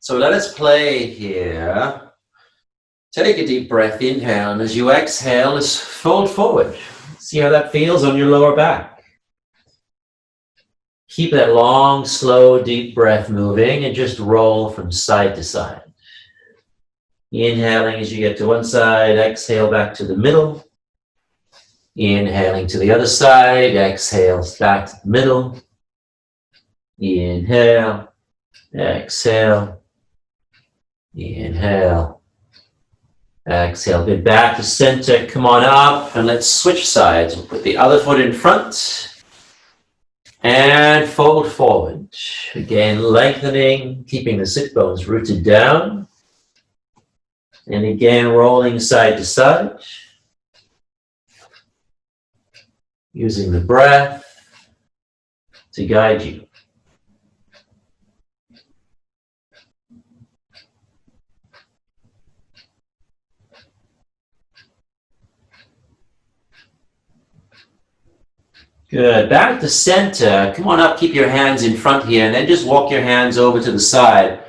So let us play here. Take a deep breath, inhale, and as you exhale, just fold forward. See how that feels on your lower back. Keep that long, slow, deep breath moving and just roll from side to side. Inhaling as you get to one side, exhale back to the middle. Inhaling to the other side, exhale back to the middle. Inhale, exhale, inhale, exhale. Good, back to center, come on up, and let's switch sides. We'll put the other foot in front and fold forward. Again, lengthening, keeping the sit bones rooted down. And again, rolling side to side. Using the breath to guide you. Good. Back to center. Come on up, keep your hands in front here, and then just walk your hands over to the side,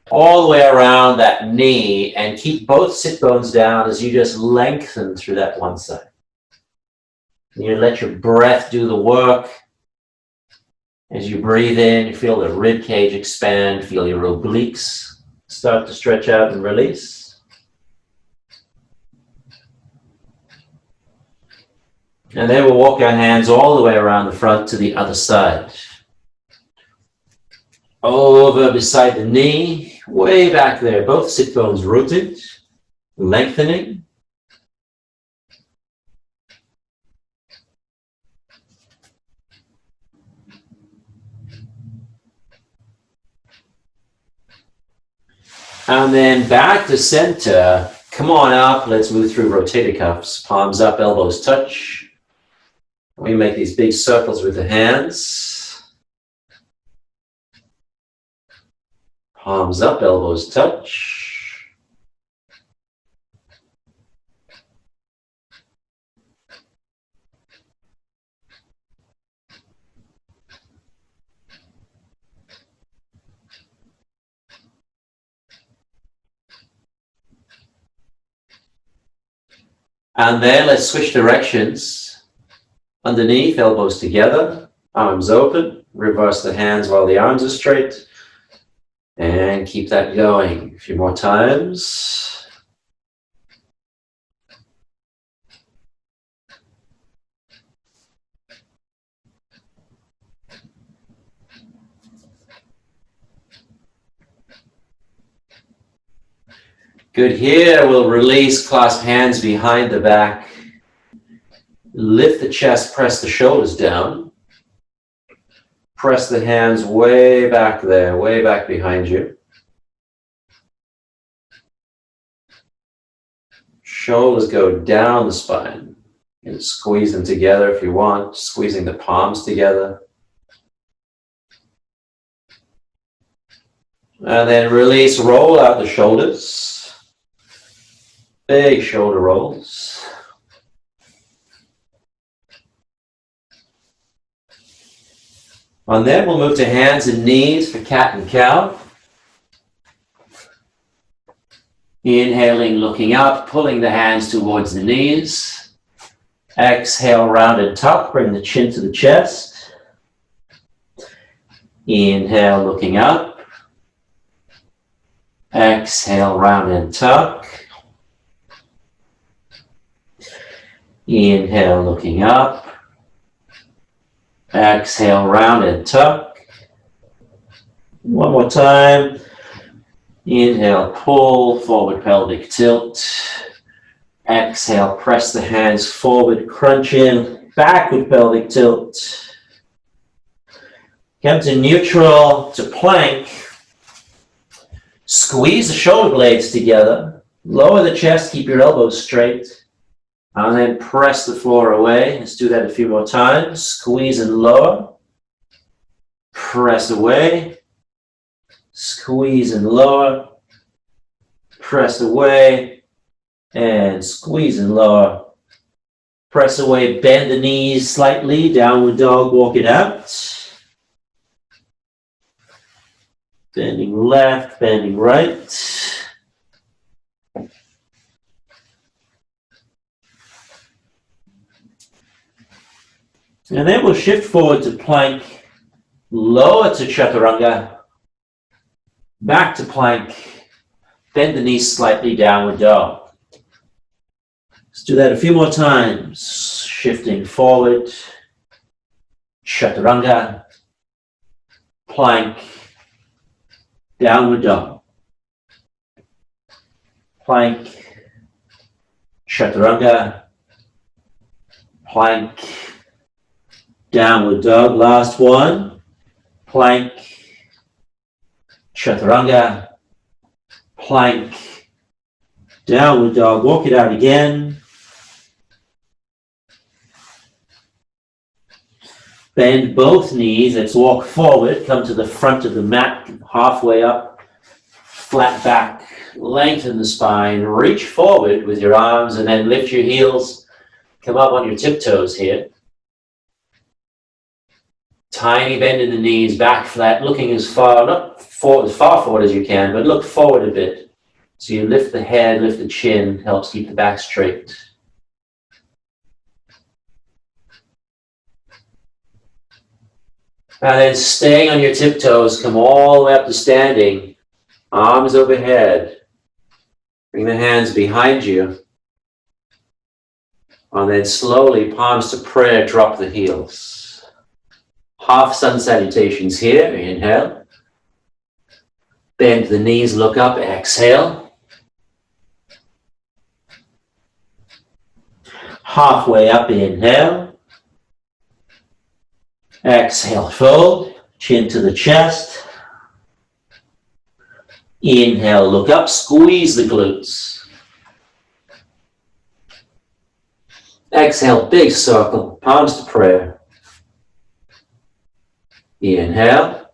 all the way around that knee, and keep both sit bones down as you just lengthen through that one side. You let your breath do the work. As you breathe in, you feel the rib cage expand, feel your obliques start to stretch out and release. And then we'll walk our hands all the way around the front to the other side. Over beside the knee, way back there, both sit bones rooted, lengthening. And then back to center. Come on up. Let's move through rotator cuffs. Palms up, elbows touch. We make these big circles with the hands. Palms up, elbows touch. And then let's switch directions. Underneath, elbows together, arms open. Reverse the hands while the arms are straight. And keep that going a few more times. Good. Here, we'll release, clasp hands behind the back. Lift the chest, press the shoulders down. Press the hands way back there, way back behind you. Shoulders go down the spine. You can squeeze them together if you want, squeezing the palms together. And then release, roll out the shoulders. Big shoulder rolls. And then we'll move to hands and knees for cat and cow. Inhaling, looking up, pulling the hands towards the knees. Exhale, round and tuck, bring the chin to the chest. Inhale, looking up. Exhale, round and tuck. Inhale, looking up. Exhale, round and tuck. One more time. Inhale, pull, forward pelvic tilt. Exhale, press the hands forward, crunch in, backward pelvic tilt. Come to neutral, to plank. Squeeze the shoulder blades together. Lower the chest, keep your elbows straight. And then press the floor away. Let's do that a few more times. Squeeze and lower. Press away. Squeeze and lower. Press away. And squeeze and lower. Press away. Bend the knees slightly. Downward dog. Walk it out. Bending left, bending right. And then we'll shift forward to plank, lower to chaturanga, back to plank, bend the knees slightly, downward dog. Let's do that a few more times. Shifting forward, chaturanga, plank, downward dog. Plank, chaturanga, plank, downward dog. Last one. Plank, chaturanga, plank, downward dog. Walk it out again. Bend both knees. Let's walk forward. Come to the front of the mat, halfway up. Flat back. Lengthen the spine. Reach forward with your arms and then lift your heels. Come up on your tiptoes here. Tiny bend in the knees, back flat, looking as far forward as you can, but look forward a bit. So you lift the head, lift the chin, helps keep the back straight. And then staying on your tiptoes, come all the way up to standing, arms overhead. Bring the hands behind you. And then slowly, palms to prayer, drop the heels. Half Sun Salutations here, inhale. Bend the knees, look up, exhale. Halfway up, inhale. Exhale, fold, chin to the chest. Inhale, look up, squeeze the glutes. Exhale, big circle, palms to prayer. Inhale,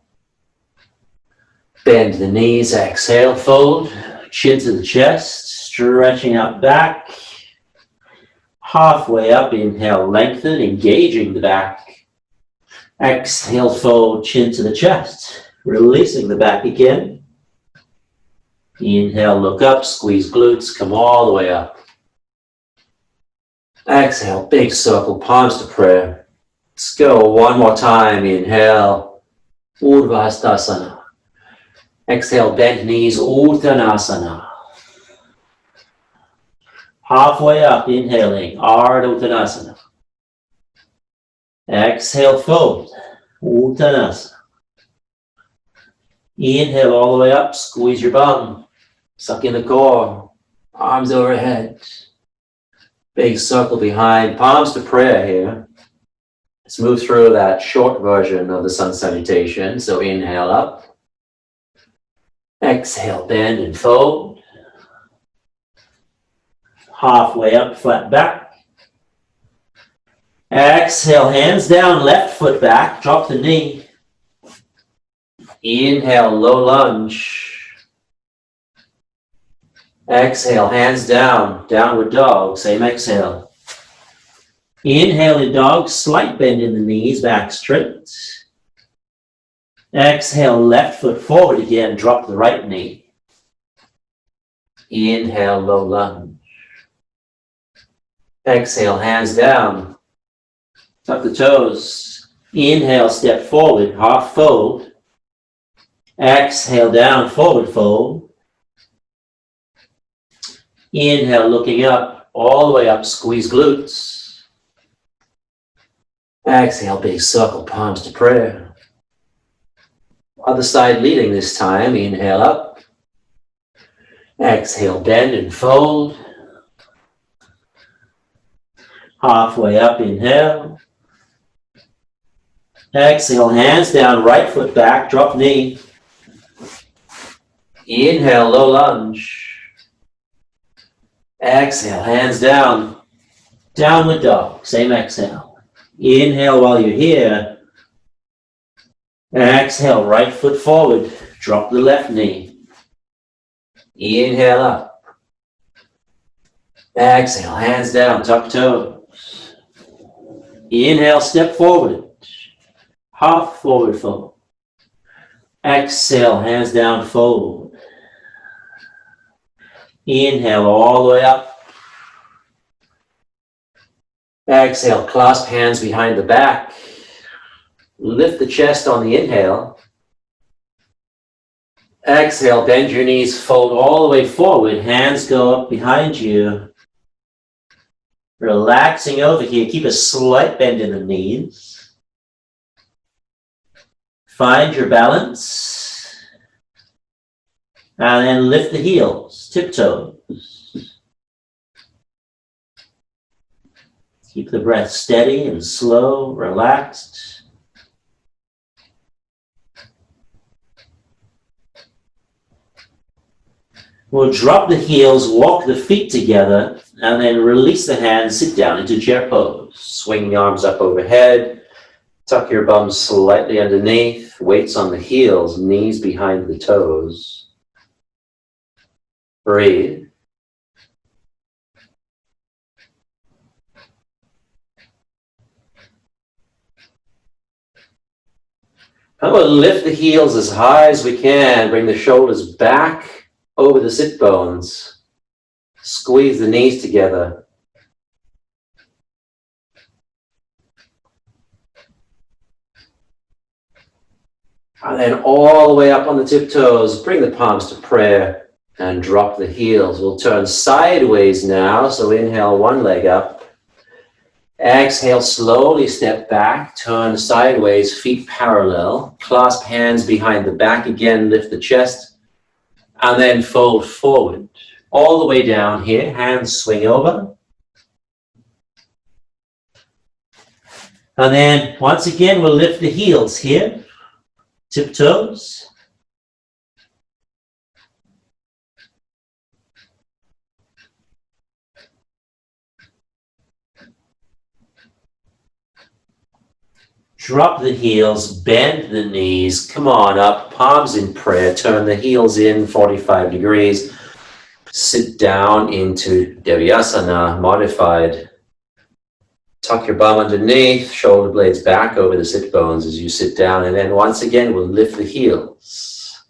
bend the knees, exhale, fold, chin to the chest, stretching out back, halfway up, inhale, lengthen, engaging the back, exhale, fold, chin to the chest, releasing the back again, inhale, look up, squeeze glutes, come all the way up, exhale, big circle, palms to prayer. Let's go one more time. Inhale, Urdhva Hastasana. Exhale, bend knees, Uttanasana. Halfway up, inhaling, Ardha Uttanasana. Exhale, fold, Uttanasana. Inhale all the way up, squeeze your bum, suck in the core, arms overhead. Big circle behind, palms to prayer here. Let's move through that short version of the Sun Salutation. So inhale up. Exhale, bend and fold. Halfway up, flat back. Exhale, hands down, left foot back, drop the knee. Inhale, low lunge. Exhale, hands down, downward dog, same exhale. Inhale in dog, slight bend in the knees, back straight. Exhale, left foot forward again, drop the right knee. Inhale, low lunge. Exhale, hands down. Tuck the toes. Inhale, step forward, half fold. Exhale, down, forward fold. Inhale, looking up, all the way up, squeeze glutes. Exhale, big circle, palms to prayer. Other side leading this time. Inhale up. Exhale, bend and fold. Halfway up, inhale. Exhale, hands down, right foot back, drop knee. Inhale, low lunge. Exhale, hands down, downward dog, same exhale. Inhale while you're here. Exhale, right foot forward. Drop the left knee. Inhale up. Exhale, hands down, tuck toes. Inhale, step forward. Half forward fold. Exhale, hands down, fold. Inhale all the way up. Exhale, clasp hands behind the back. Lift the chest on the inhale. Exhale, bend your knees, fold all the way forward. Hands go up behind you. Relaxing over here. Keep a slight bend in the knees. Find your balance. And then lift the heels, tiptoes. Keep the breath steady and slow, relaxed. We'll drop the heels, walk the feet together, and then release the hands, sit down into chair pose. Swing the arms up overhead, tuck your bum slightly underneath, weights on the heels, knees behind the toes. Breathe. I'm going to lift the heels as high as we can, bring the shoulders back over the sit bones. Squeeze the knees together. And then all the way up on the tiptoes, bring the palms to prayer and drop the heels. We'll turn sideways now, so inhale one leg up. Exhale, slowly step back, turn sideways, feet parallel. Clasp hands behind the back again, lift the chest, and then fold forward. All the way down here, hands swing over. And then once again, we'll lift the heels here, tiptoes. Drop the heels, bend the knees, come on up, palms in prayer, turn the heels in 45 degrees. Sit down into Vinyasa, modified. Tuck your bum underneath, shoulder blades back over the sit bones as you sit down. And then once again, we'll lift the heels.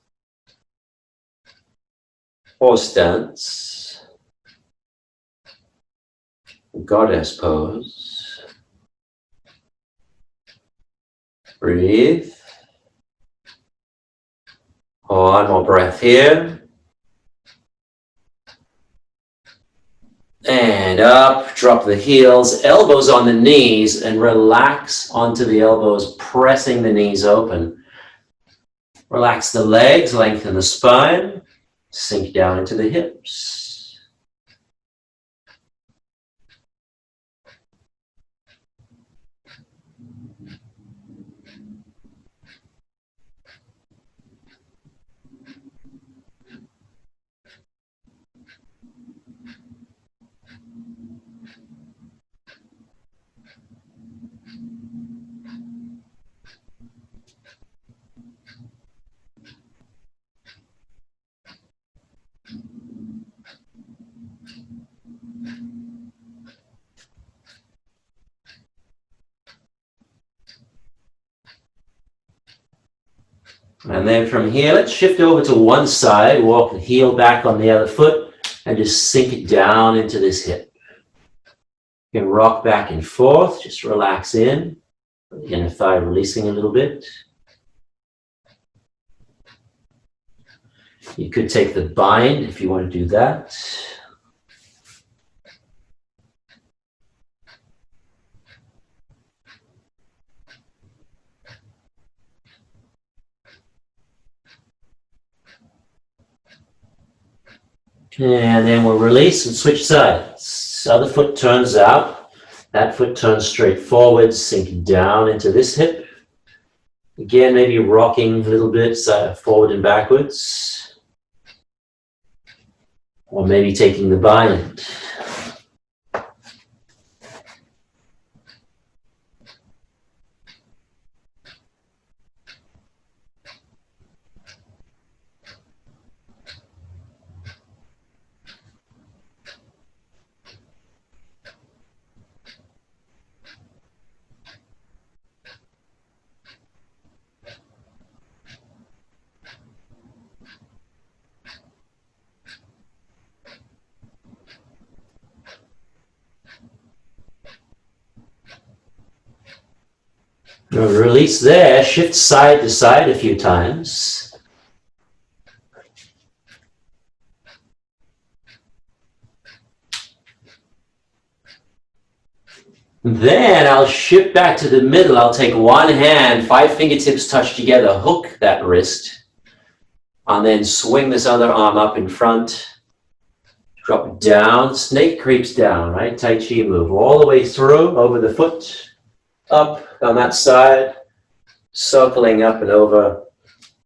Horse stance. Goddess pose. Breathe. One more breath here. And up, drop the heels, elbows on the knees, and relax onto the elbows, pressing the knees open. Relax the legs, lengthen the spine, sink down into the hips. And then from here, let's shift over to one side, walk the heel back on the other foot, and just sink it down into this hip. You can rock back and forth, just relax in, the inner thigh releasing a little bit. You could take the bind if you want to do that. And then we'll release and switch sides. Other foot turns out. That foot turns straight forward, sink down into this hip. Again, maybe rocking a little bit forward and backwards. Or maybe taking the bind. Release there, shift side to side a few times. Then I'll shift back to the middle. I'll take one hand, 5 fingertips touch together, hook that wrist, and then swing this other arm up in front. Drop down, snake creeps down, right? Tai Chi move all the way through, over the foot, up on that side, circling up and over,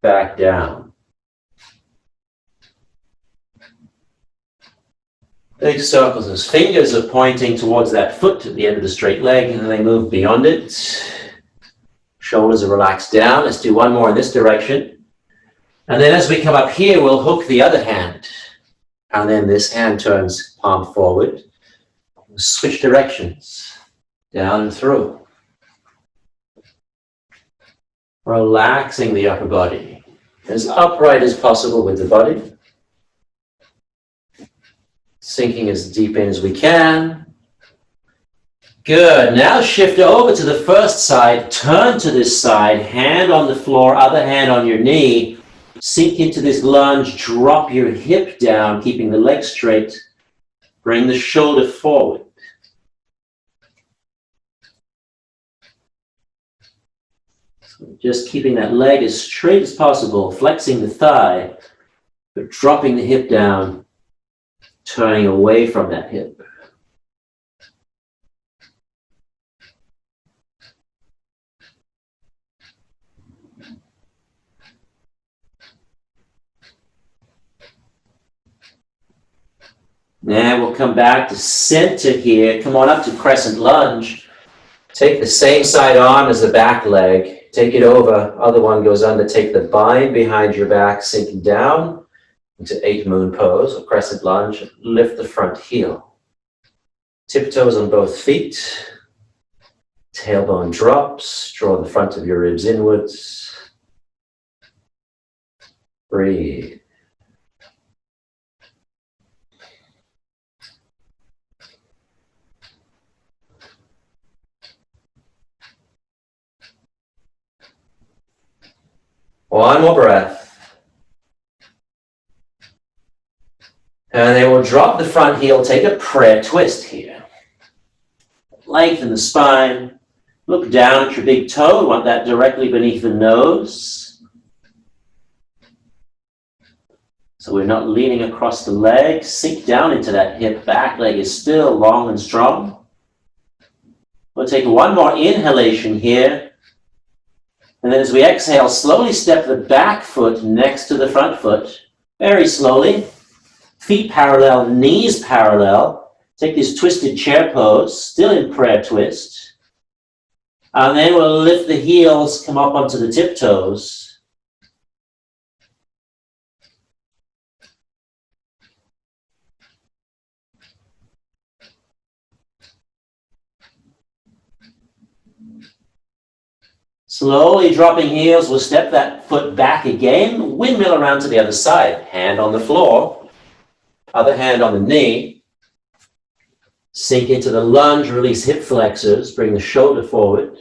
back down. Big circles. His fingers are pointing towards that foot at the end of the straight leg, and then they move beyond it. Shoulders are relaxed down. Let's do one more in this direction. And then as we come up here, we'll hook the other hand. And then this hand turns palm forward. Switch directions. Down and through. Relaxing the upper body. As upright as possible with the body. Sinking as deep in as we can. Good. Now shift over to the first side. Turn to this side. Hand on the floor, other hand on your knee. Sink into this lunge. Drop your hip down, keeping the leg straight. Bring the shoulder forward. So just keeping that leg as straight as possible, flexing the thigh, but dropping the hip down. Turning away from that hip. Now we'll come back to center here. Come on up to Crescent Lunge. Take the same side arm as the back leg. Take it over. Other one goes under. Take the bind behind your back, sinking down into 8 moon pose or Crescent Lunge. Lift the front heel. Tiptoes on both feet. Tailbone drops. Draw the front of your ribs inwards. Breathe. One more breath. And then we'll drop the front heel, take a prayer twist here. Lengthen the spine. Look down at your big toe. We want that directly beneath the nose. So we're not leaning across the leg. Sink down into that hip. Back leg is still long and strong. We'll take one more inhalation here. And then as we exhale, slowly step the back foot next to the front foot. Very slowly. Feet parallel, knees parallel. Take this twisted chair pose, still in prayer twist. And then we'll lift the heels, come up onto the tiptoes. Slowly dropping heels, we'll step that foot back again, windmill around to the other side. Hand on the floor. Other hand on the knee. Sink into the lunge, release hip flexors, bring the shoulder forward.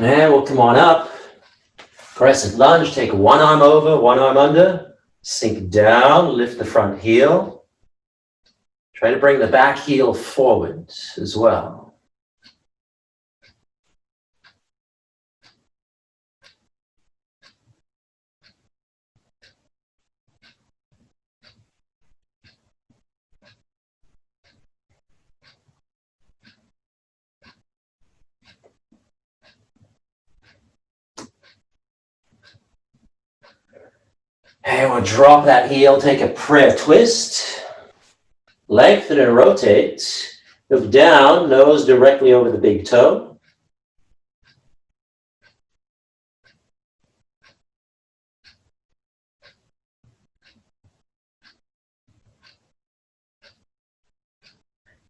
And we'll come on up. Crescent lunge, take one arm over, one arm under. Sink down, lift the front heel. Try to bring the back heel forward as well. And we'll drop that heel, take a prayer twist, lengthen and rotate, look down, nose directly over the big toe.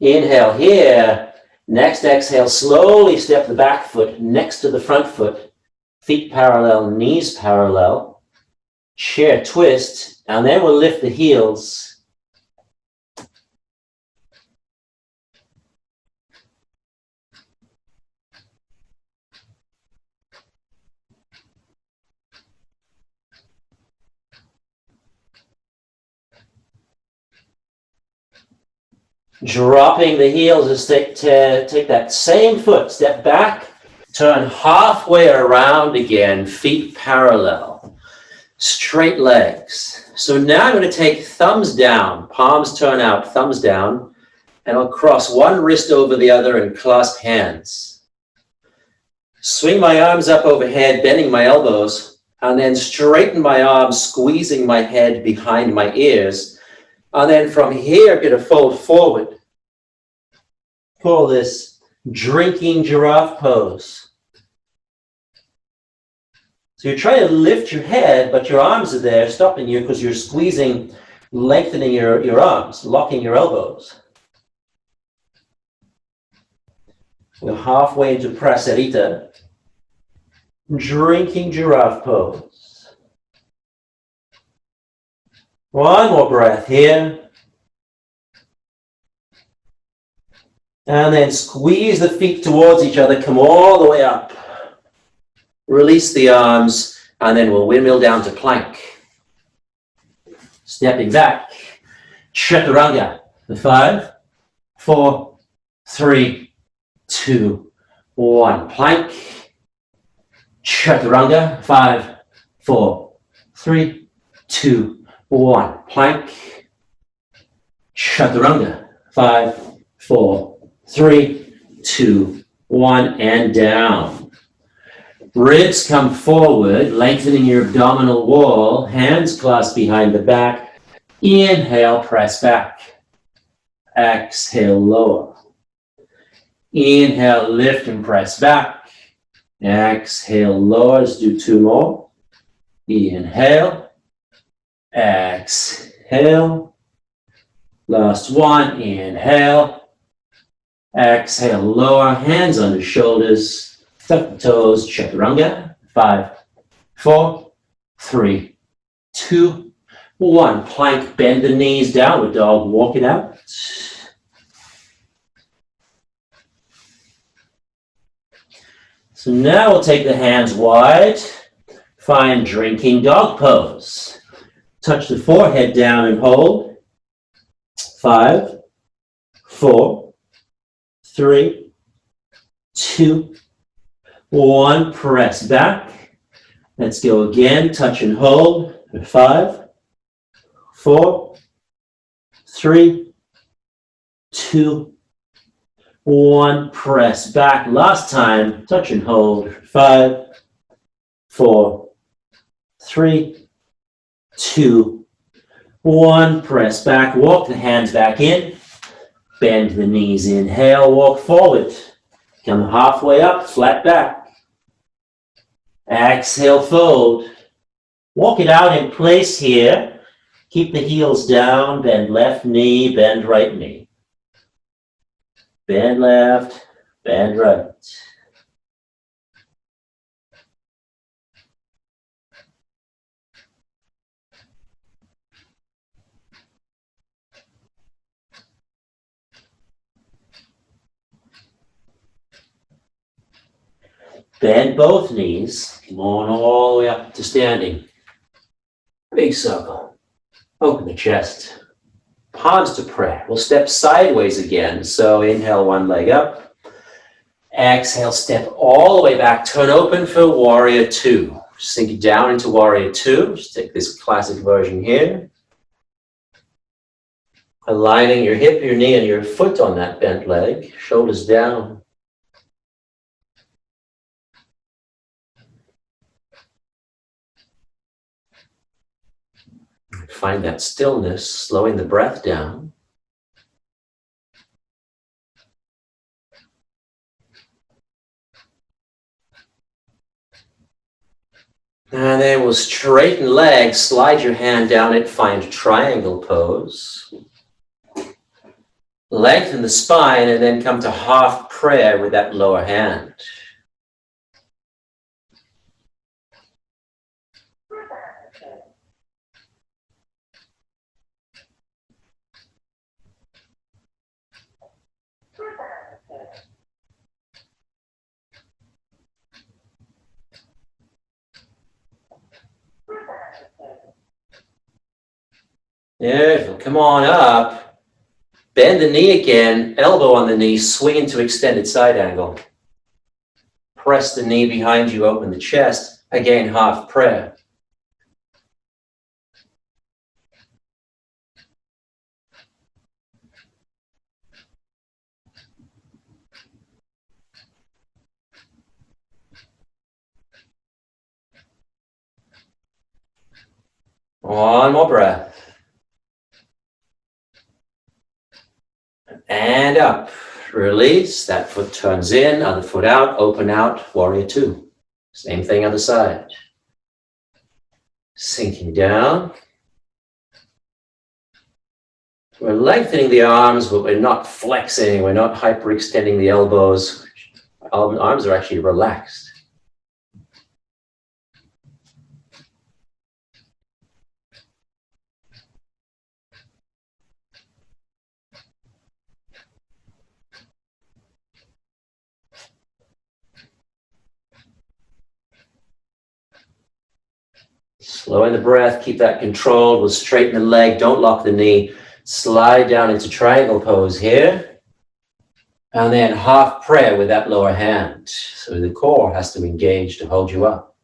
Inhale here. Next exhale, slowly step the back foot next to the front foot. Feet parallel, knees parallel. Chair twist, and then we'll lift the heels. Dropping the heels is take that same foot, step back, turn halfway around again, feet parallel, straight legs. So now I'm going to take thumbs down, palms turn out, thumbs down, and I'll cross one wrist over the other and clasp hands. Swing my arms up overhead, bending my elbows, and then straighten my arms, squeezing my head behind my ears. And then from here, I'm going to fold forward. Call this drinking giraffe pose. So you're trying to lift your head, but your arms are there stopping you because you're squeezing, lengthening your arms, locking your elbows. We're halfway into Praserita. Drinking giraffe pose. One more breath here. And then squeeze the feet towards each other, come all the way up. Release the arms, and then we'll windmill down to plank. Stepping back, chaturanga. 5, 4, 3, 2, 1. Plank, chaturanga. 5, 4, 3, 2, 1. Plank, chaturanga. 5, 4, 3, 2, 1, and down. Ribs come forward, lengthening your abdominal wall, hands clasped behind the back. Inhale, press back. Exhale, lower. Inhale, lift and press back. Exhale, lower. Let's do 2 more. Inhale. Exhale. Last one. Inhale. Exhale, lower, hands under shoulders, tuck the toes, chaturanga. 5, 4, 3, 2, 1. Plank, bend the knees, downward dog, walk it out. So now we'll take the hands wide, find drinking dog pose. Touch the forehead down and hold. 5, 4, 3, 2, 1. Press back. Let's go again. Touch and hold. 5, 4, 3, 2, 1. Press back. Last time. Touch and hold. 5, 4, 3, 2, 1. Press back. Walk the hands back in. Bend the knees, inhale, walk forward. Come halfway up, flat back. Exhale, fold. Walk it out in place here. Keep the heels down, bend left knee, bend right knee. Bend left, bend right. Bend both knees. Come on all the way up to standing. Big circle. Open the chest. Palms to prayer. We'll step sideways again. So inhale, one leg up. Exhale, step all the way back. Turn open for warrior 2. Sink down into warrior 2. Just take this classic version here. Aligning your hip, your knee, and your foot on that bent leg. Shoulders down. Find that stillness, slowing the breath down. And then we'll straighten legs, slide your hand down it, find triangle pose. Lengthen the spine and then come to half prayer with that lower hand. Beautiful. Come on up. Bend the knee again, elbow on the knee, swing into extended side angle. Press the knee behind you, open the chest. Again, half prayer. One more breath. And up. Release. That foot turns in, other foot out, open out, warrior two. Same thing other side. Sinking down. We're lengthening the arms, but we're not flexing. We're not hyperextending the elbows. Our arms are actually relaxed. Slowing the breath, keep that controlled. We'll straighten the leg, don't lock the knee. Slide down into triangle pose here. And then half prayer with that lower hand. So the core has to engage to hold you up.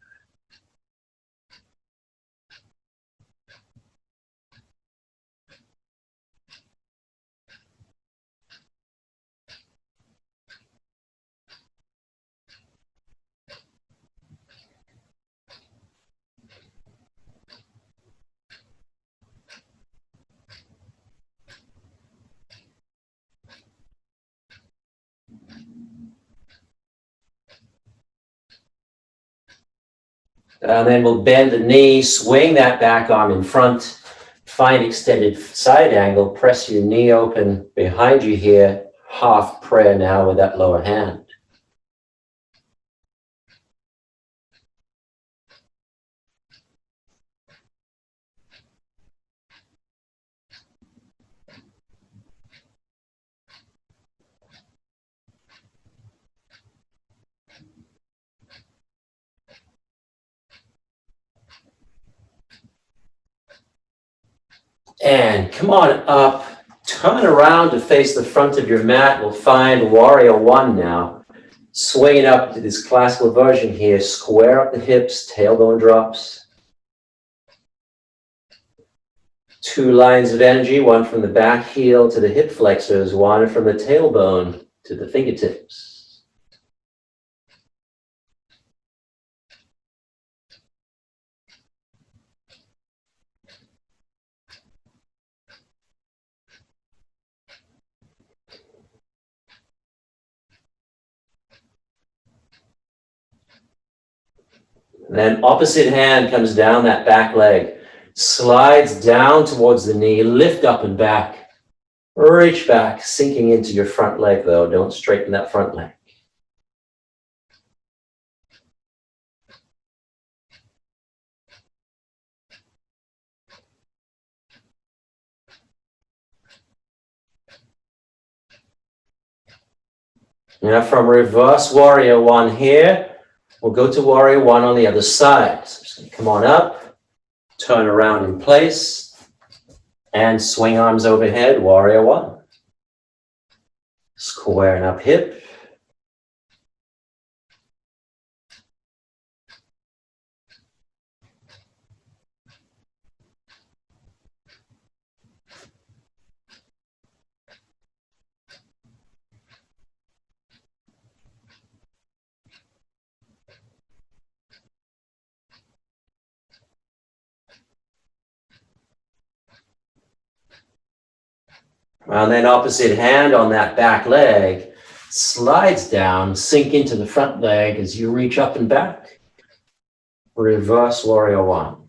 And then we'll bend the knee, swing that back arm in front, find extended side angle, press your knee open behind you here, half prayer now with that lower hand. And come on up, turn around to face the front of your mat. We'll find warrior one now. Swing it up to this classical version here. Square up the hips, tailbone drops. Two lines of energy, one from the back heel to the hip flexors, one from the tailbone to the fingertips. And then opposite hand comes down that back leg, slides down towards the knee, lift up and back, reach back, sinking into your front leg though. Don't straighten that front leg. Now from reverse warrior one here, we'll go to warrior one on the other side. So just come on up, turn around in place, and swing arms overhead, warrior one. Squaring up hip. And then opposite hand on that back leg slides down, sink into the front leg as you reach up and back. Reverse warrior one.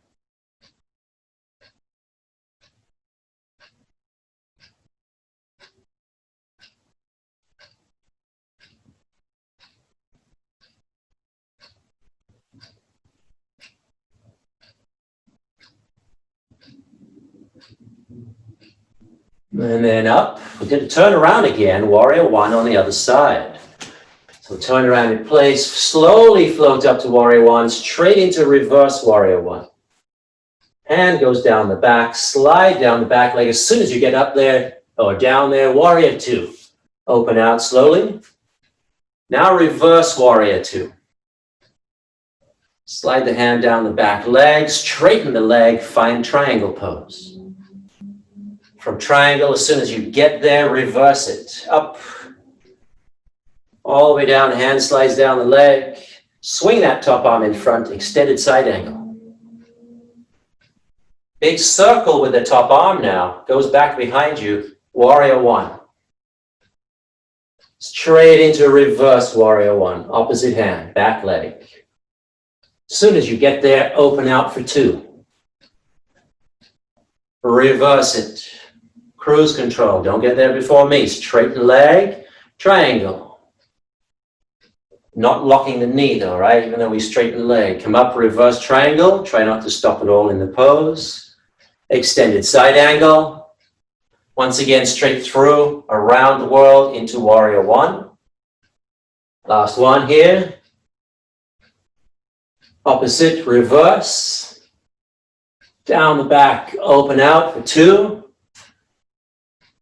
And then up, we're going to turn around again, warrior one on the other side. So turn around in place, slowly float up to warrior one, straight into reverse warrior one. Hand goes down the back, slide down the back leg. As soon as you get up there or down there, warrior two. Open out slowly. Now reverse warrior two. Slide the hand down the back leg, straighten the leg, find triangle pose. From triangle, as soon as you get there, reverse it. Up. All the way down, hand slides down the leg. Swing that top arm in front, extended side angle. Big circle with the top arm now. Goes back behind you, warrior one. Straight into reverse warrior one. Opposite hand, back leg. As soon as you get there, open out for two. Reverse it. Cruise control, don't get there before me. Straighten leg, triangle. Not locking the knee though, right? Even though we straighten the leg. Come up, reverse triangle. Try not to stop at all in the pose. Extended side angle. Once again, straight through, around the world into warrior one. Last one here. Opposite, reverse. Down the back, open out for two.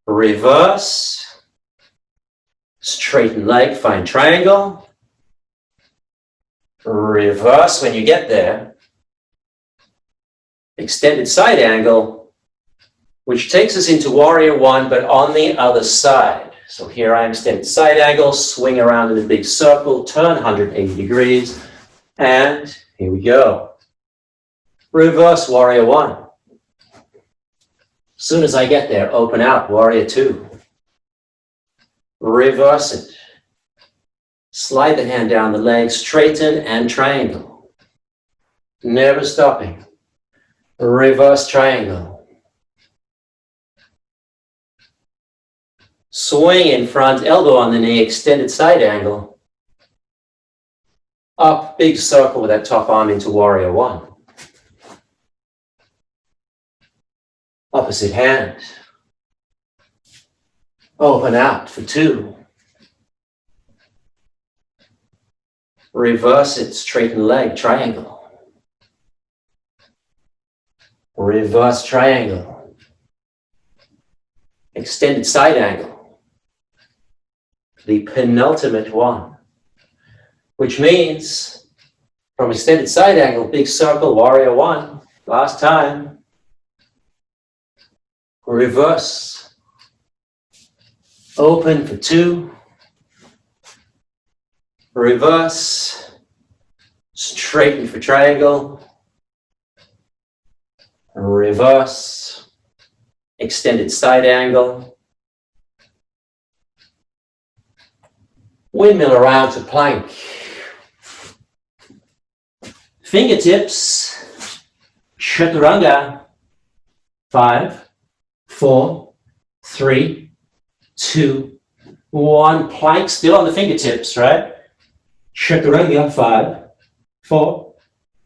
Reverse, straighten leg, find triangle, reverse when you get there, extended side angle, which takes us into warrior one, but on the other side. So here I am, extended side angle, swing around in a big circle, turn 180 degrees, and here we go. Reverse warrior one. As soon as I get there, open out, warrior two. Reverse it. Slide the hand down the leg, straighten and triangle. Never stopping. Reverse triangle. Swing in front, elbow on the knee, extended side angle. Up, big circle with that top arm into warrior one. Opposite hand. Open out for two. Reverse it, straighten leg, triangle. Reverse triangle. Extended side angle. The penultimate one. Which means, from extended side angle, big circle, warrior one. Last time. Reverse, open for two, reverse, straighten for triangle, reverse, extended side angle, windmill around to plank, fingertips, chaturanga, 5, 4, 3, 2, 1. Plank still on the fingertips, right? Chaturanga, 5, 4,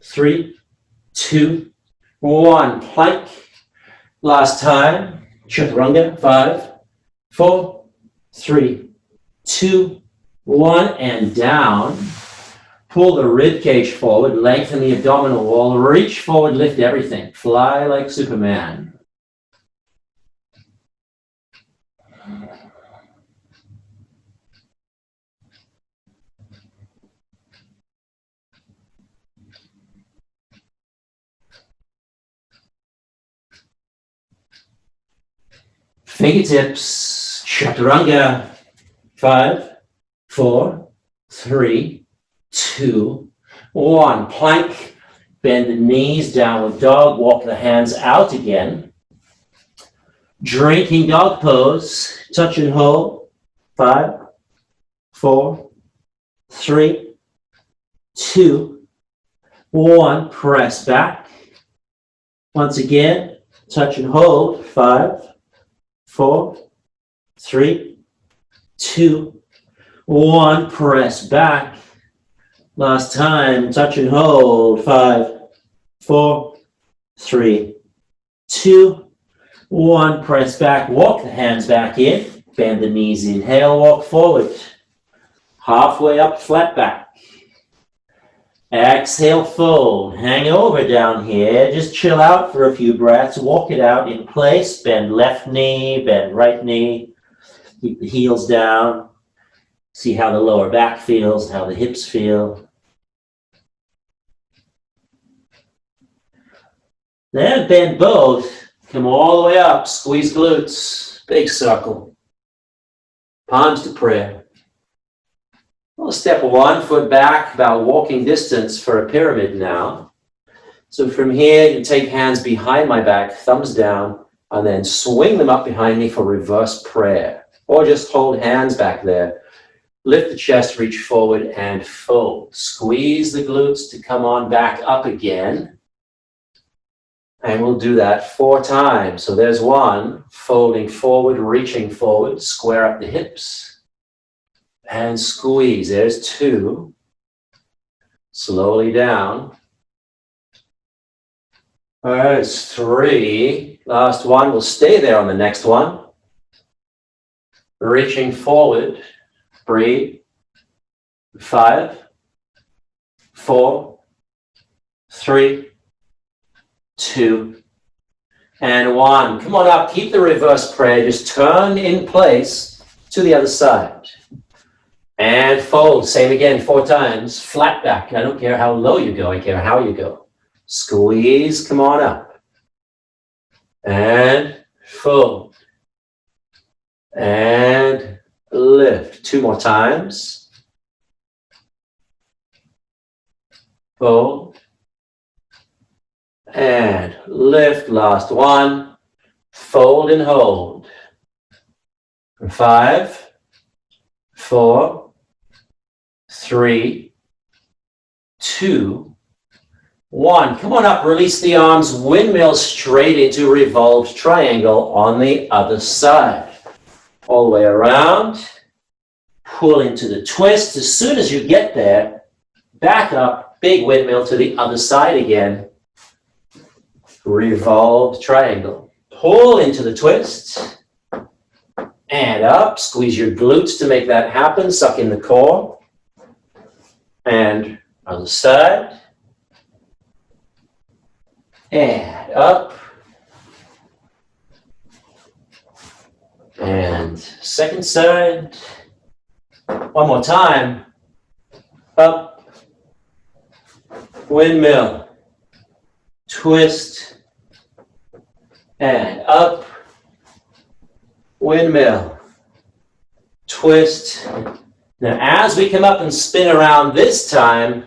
3, 2, 1. Plank. Last time. Chaturanga, 5, 4, 3, 2, 1. And down. Pull the rib cage forward. Lengthen the abdominal wall. Reach forward, lift everything. Fly like Superman. Fingertips, chaturanga, 5, 4, 3, 2, 1. Plank, bend the knees, downward dog, walk the hands out again. Drinking dog pose. Touch and hold. 5, 4, 3, 2, 1. Press back. Once again, touch and hold. 5, 4, 3, 2, 1. Press back. Last time, touch and hold. 5, 4, 3, 2, 1. Press back. Walk the hands back in. Bend the knees. Inhale, walk forward. Halfway up, flat back. Exhale, fold. Hang over down here. Just chill out for a few breaths. Walk it out in place. Bend left knee, bend right knee. Keep the heels down. See how the lower back feels, how the hips feel. Then bend both. Come all the way up. Squeeze glutes. Big circle. Palms to prayer. We'll step 1 foot back, about walking distance for a pyramid now. So from here, you take hands behind my back, thumbs down, and then swing them up behind me for reverse prayer. Or just hold hands back there. Lift the chest, reach forward, and fold. Squeeze the glutes to come on back up again. And we'll do that 4 times. So there's 1, folding forward, reaching forward, square up the hips. And squeeze. There's 2. Slowly down. There's 3. Last one. We'll stay there on the next one. Reaching forward. Breathe. 5, 4, 3, 2, and 1. Come on up. Keep the reverse prayer. Just turn in place to the other side. And fold. Same again 4 times. Flat back. I don't care how low you go. I care how you go. Squeeze. Come on up. And fold. And lift. 2 more times. Fold. And lift. Last one. Fold and hold. 5, 4, 3, 2, 1. Come on up. Release the arms. Windmill straight into revolved triangle on the other side. All the way around. Pull into the twist. As soon as you get there, back up. Big windmill to the other side again. Revolved triangle. Pull into the twist. And up. Squeeze your glutes to make that happen. Suck in the core. And other side. And up. And second side. One more time. Up. Windmill. Twist. And up. Windmill. Twist. Now as we come up and spin around this time,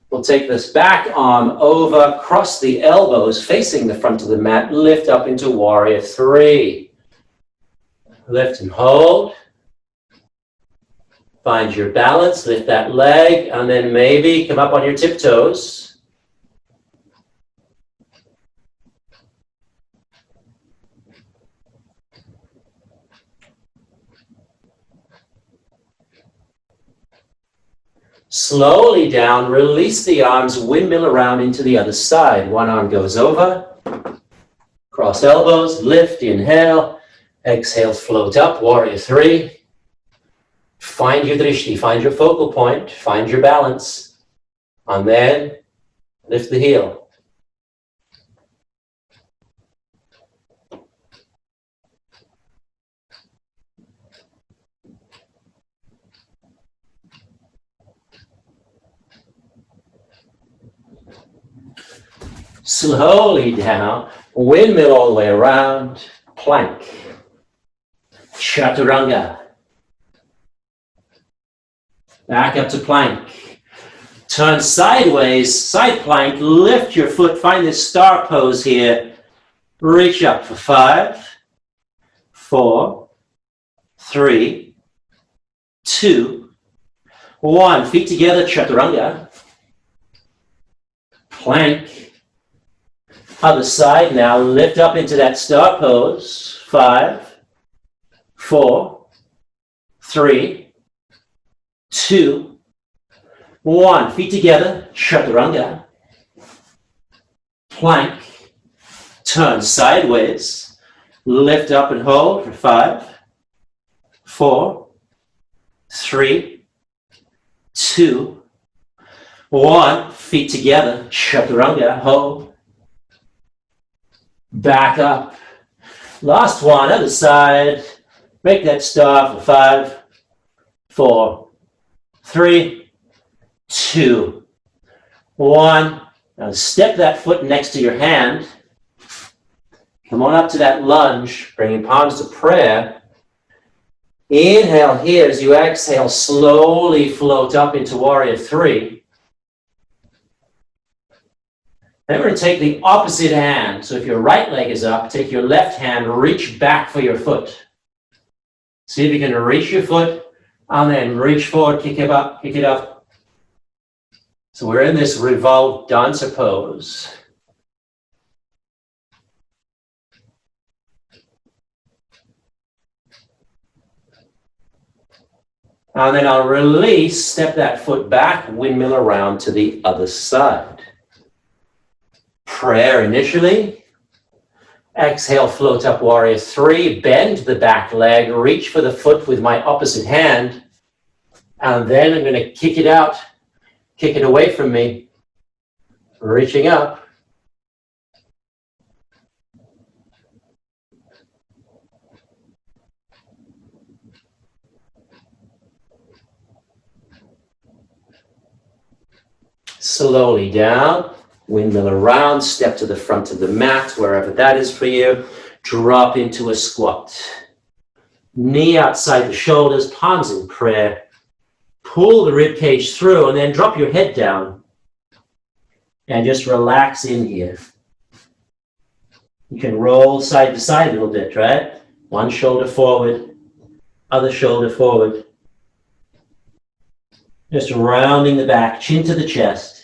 we'll take this back arm over, cross the elbows facing the front of the mat, lift up into warrior 3. Lift and hold. Find your balance, lift that leg, and then maybe come up on your tiptoes. Slowly down, release the arms, windmill around into the other side. One arm goes over, cross elbows, lift, inhale, exhale, float up, warrior 3. Find your drishti, find your focal point, find your balance, and then lift the heel. Slowly down, windmill all the way around, plank, chaturanga. Back up to plank. Turn sideways, side plank, lift your foot, find this star pose here. Reach up for 5, 4, 3, 2, 1. Feet together, chaturanga. Plank. Other side now. Lift up into that star pose. 5, 4, 3, 2, 1. Feet together, chaturanga. Plank. Turn sideways. Lift up and hold for 5, 4, 3, 2, 1. Feet together, chaturanga, hold. Back up. Last one, other side. Make that star for 5, 4, 3, 2, 1. Now step that foot next to your hand. Come on up to that lunge, bringing palms to prayer. Inhale here. As you exhale, slowly float up into warrior 3. Then we're going to take the opposite hand. So if your right leg is up, take your left hand, reach back for your foot. See if you can reach your foot, and then reach forward, kick it up, kick it up. So we're in this revolved dancer pose. And then I'll release, step that foot back, windmill around to the other side. Prayer initially. Exhale, float up, warrior 3. Bend the back leg, reach for the foot with my opposite hand. And then I'm going to kick it out, kick it away from me, reaching up. Slowly down, windmill around, step to the front of the mat, wherever that is for you. Drop into a squat. Knee outside the shoulders, palms in prayer. Pull the rib cage through and then drop your head down. And just relax in here. You can roll side to side a little bit, right? One shoulder forward, other shoulder forward. Just rounding the back, chin to the chest.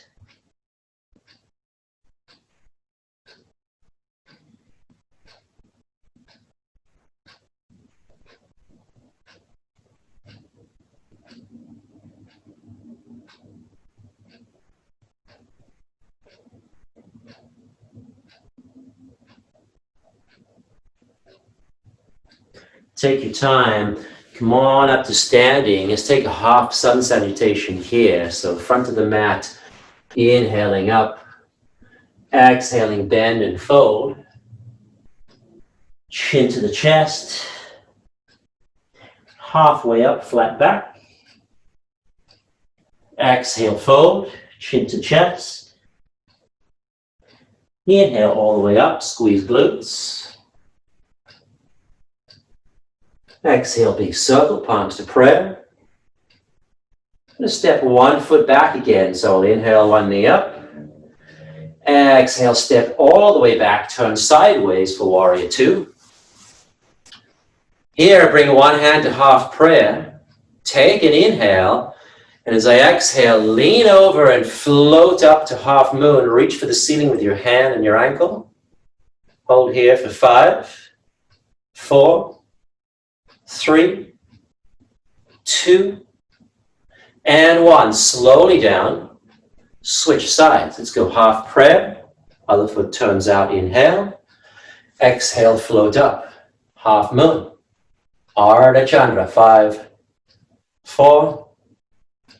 Take your time. Come on up to standing. Let's take a half sun salutation here. So front of the mat, inhaling up, exhaling, bend and fold. Chin to the chest. Halfway up, flat back. Exhale, fold, chin to chest. Inhale all the way up, squeeze glutes. Exhale, big circle, palms to prayer. I'm going to step one foot back again. So I'll inhale, one knee up. Exhale, step all the way back, turn sideways for warrior 2. Here, bring one hand to half prayer. Take an inhale. And as I exhale, lean over and float up to half moon. Reach for the ceiling with your hand and your ankle. Hold here for 5, 4, 3, 2, and 1. Slowly down. Switch sides. Let's go half prayer. Other foot turns out. Inhale. Exhale, float up. Half moon. Ardha Chandra. 5, 4,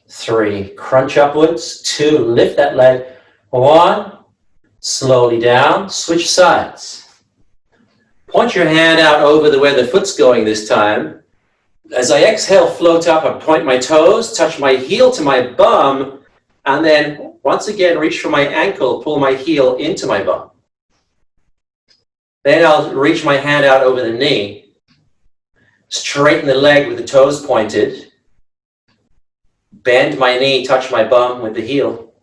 3. Crunch upwards. 2. Lift that leg. 1. Slowly down. Switch sides. Point your hand out over where the foot's going this time. As I exhale, float up, I point my toes, touch my heel to my bum, and then once again, reach for my ankle, pull my heel into my bum. Then I'll reach my hand out over the knee, straighten the leg with the toes pointed, bend my knee, touch my bum with the heel.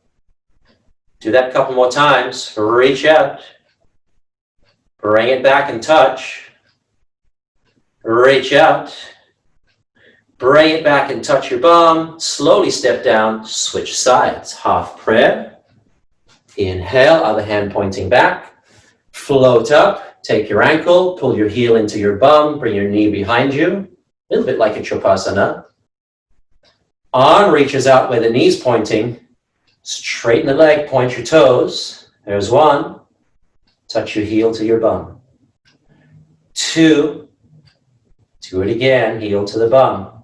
Do that a couple more times. Reach out. Bring it back and touch. Reach out. Bring it back and touch your bum. Slowly step down, switch sides. Half prayer. Inhale, other hand pointing back. Float up, take your ankle, pull your heel into your bum, bring your knee behind you. A little bit like a Chopasana. Arm reaches out where the knee's pointing. Straighten the leg, point your toes. There's one. Touch your heel to your bum. Two. Do it again, heel to the bum.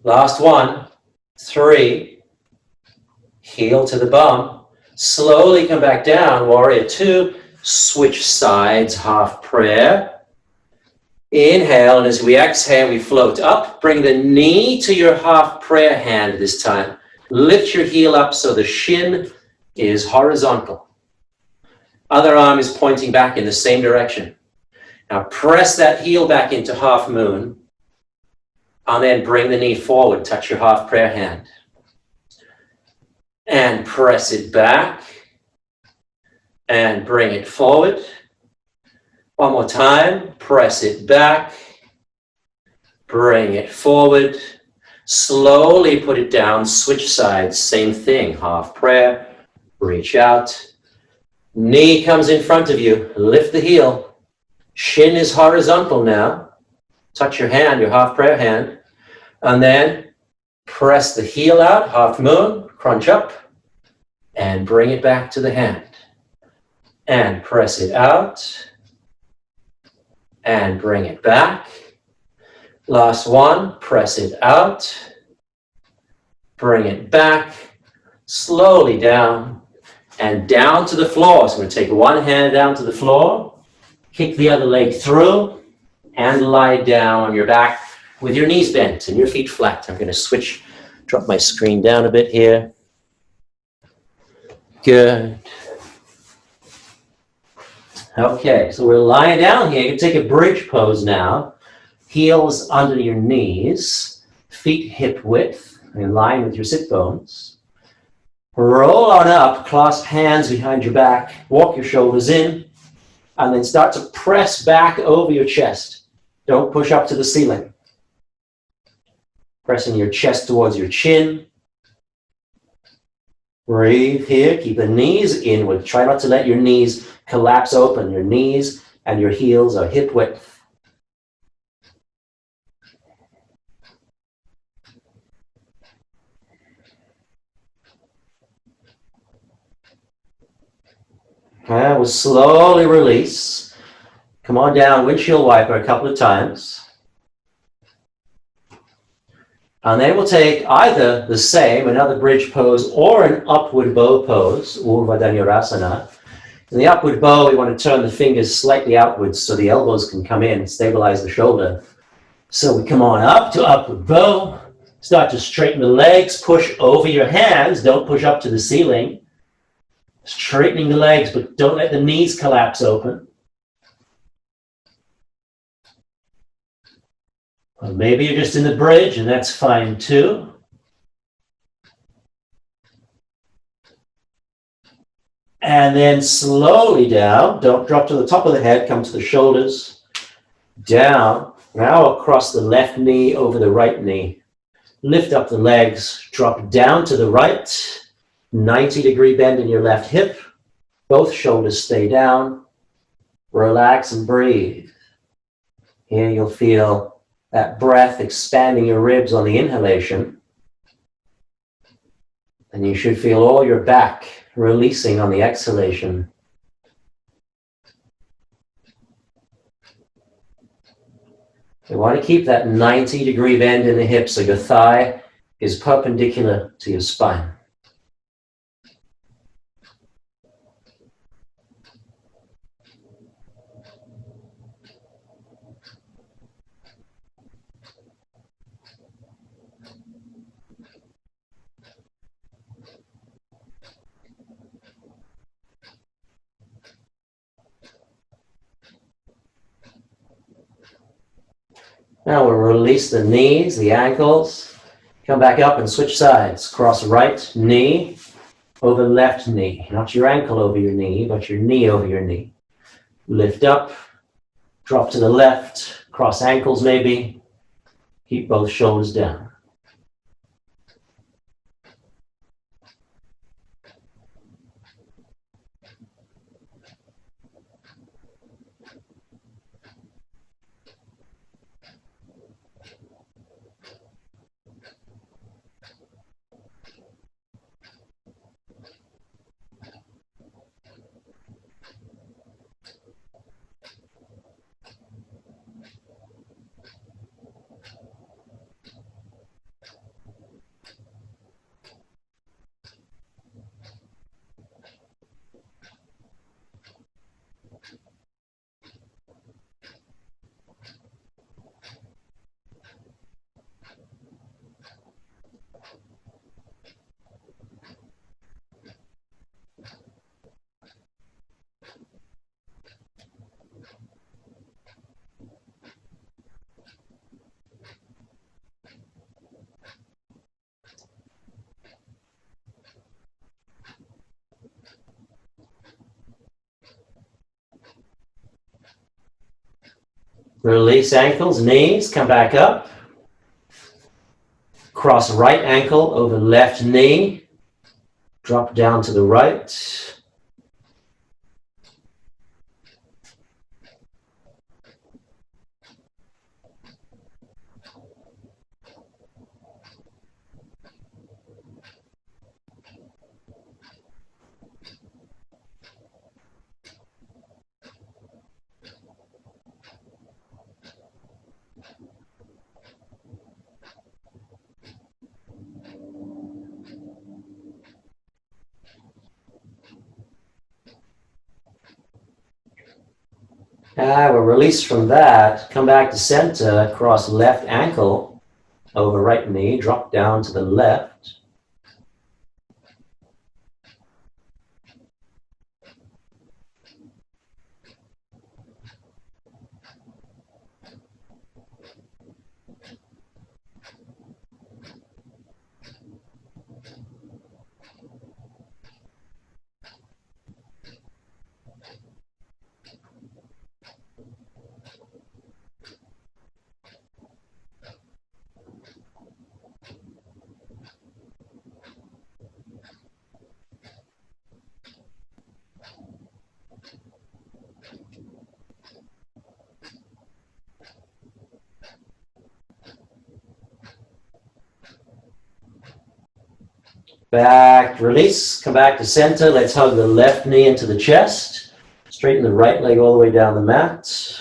Last one. Three. Heel to the bum. Slowly come back down, warrior two. Switch sides, half prayer. Inhale, and as we exhale, we float up. Bring the knee to your half prayer hand this time. Lift your heel up so the shin is horizontal. Other arm is pointing back in the same direction. Now press that heel back into half moon. And then bring the knee forward, touch your half prayer hand. And press it back. And bring it forward. One more time, press it back. Bring it forward. Slowly put it down, switch sides, same thing. Half prayer, reach out. Knee comes in front of you, lift the heel. Shin is horizontal now. Touch your hand, your half prayer hand. And then press the heel out, half moon, crunch up. And bring it back to the hand. And press it out. And bring it back. Last one, press it out. Bring it back. Slowly down. And down to the floor. So I'm going to take one hand down to the floor. Kick the other leg through. And lie down on your back with your knees bent and your feet flat. I'm going to switch, drop my screen down a bit here. Good. Okay, so we're lying down here. You can take a bridge pose now. Heels under your knees, feet hip width, in line with your sit bones. Roll on up, clasp hands behind your back, walk your shoulders in, and then start to press back over your chest. Don't push up to the ceiling. Pressing your chest towards your chin. Breathe here, keep the knees inward. Try not to let your knees collapse open. Your knees and your heels are hip width. And we'll slowly release. Come on down, windshield wiper a couple of times. And then we'll take either the same, another bridge pose, or an upward bow pose, Urdhva Dhanurasana. In the upward bow, we want to turn the fingers slightly outwards so the elbows can come in, stabilize the shoulder. So we come on up to upward bow, start to straighten the legs, push over your hands, don't push up to the ceiling. Straightening the legs, but don't let the knees collapse open. Or maybe you're just in the bridge, and that's fine too. And then slowly down. Don't drop to the top of the head, come to the shoulders. Down. Now across the left knee over the right knee. Lift up the legs, drop down to the right. 90-degree bend in your left hip. Both shoulders stay down. Relax and breathe. Here you'll feel that breath expanding your ribs on the inhalation. And you should feel all your back releasing on the exhalation. You want to keep that 90-degree bend in the hip so your thigh is perpendicular to your spine. Now we'll release the knees, the ankles. Come back up and switch sides. Cross right knee over left knee. Not your ankle over your knee, but your knee over your knee. Lift up, drop to the left, Cross ankles maybe. Keep both shoulders down. Release ankles, knees, come back up. Cross right ankle over left knee. Drop down to the right. We'll release from that. Come back to center. Cross left ankle over right knee. Drop down to the left. Back, release, come back to center. Let's hug the left knee into the chest. Straighten the right leg all the way down the mat.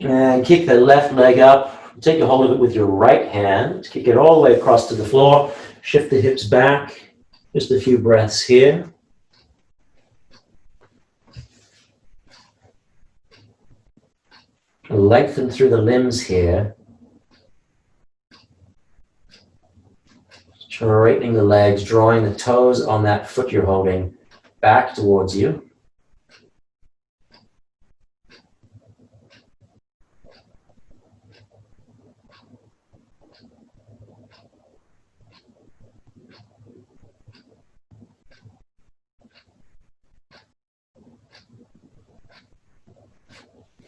And kick the left leg up. Take a hold of it with your right hand. Kick it all the way across to the floor. Shift the hips back. Just a few breaths here. Lengthen through the limbs here. Straightening the legs, drawing the toes on that foot you're holding back towards you.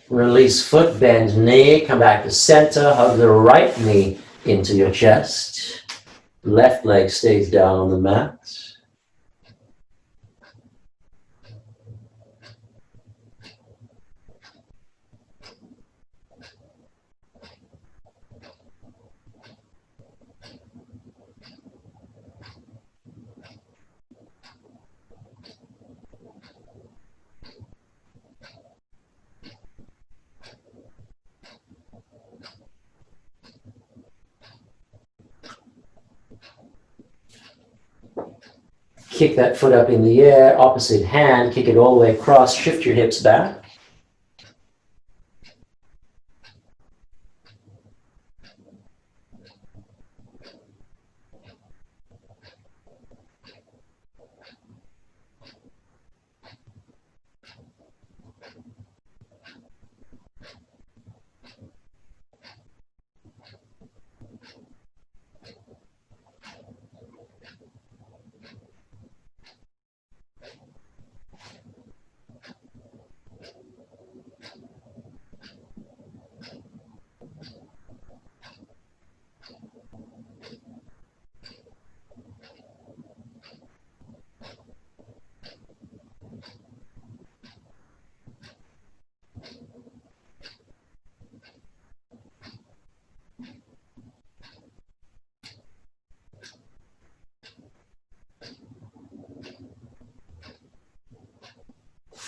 Release foot, bend knee, come back to center, hug the right knee into your chest. Left leg stays down on the mat. Kick that foot up in the air, opposite hand, kick it all the way across, shift your hips back.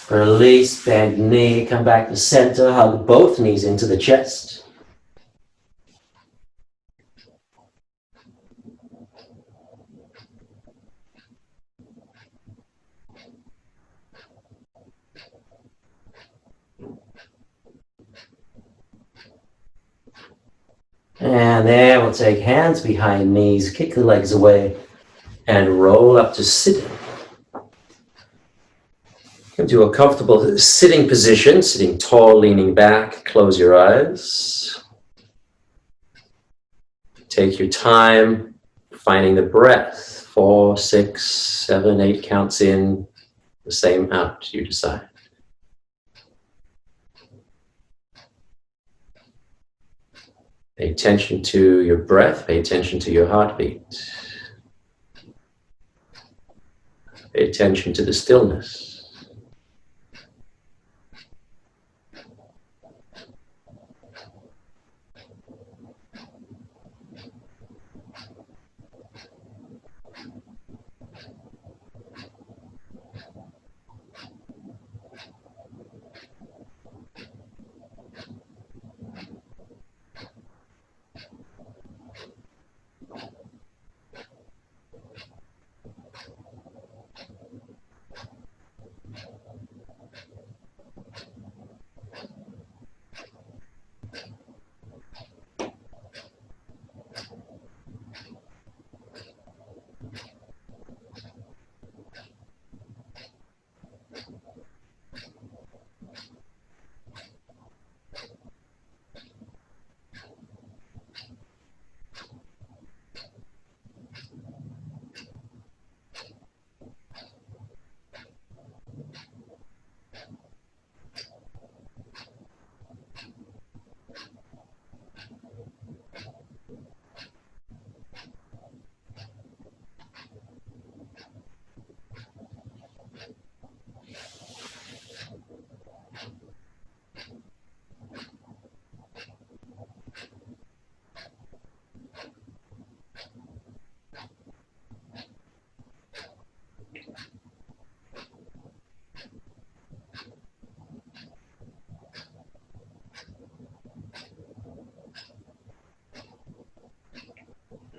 Release, bend knee, come back to center, hug both knees into the chest. And then we'll take hands behind knees, kick the legs away, and roll up to sitting. Come to a comfortable sitting position, sitting tall, leaning back. Close your eyes. Take your time finding the breath. 4, 6, 7, 8 counts in, the same out, you decide. Pay attention to your breath, pay attention to your heartbeat. Pay attention to the stillness.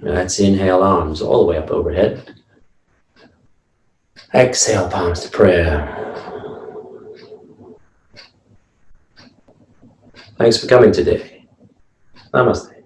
Let's inhale, arms all the way up overhead. Exhale, palms to prayer. Thanks for coming today. Namaste.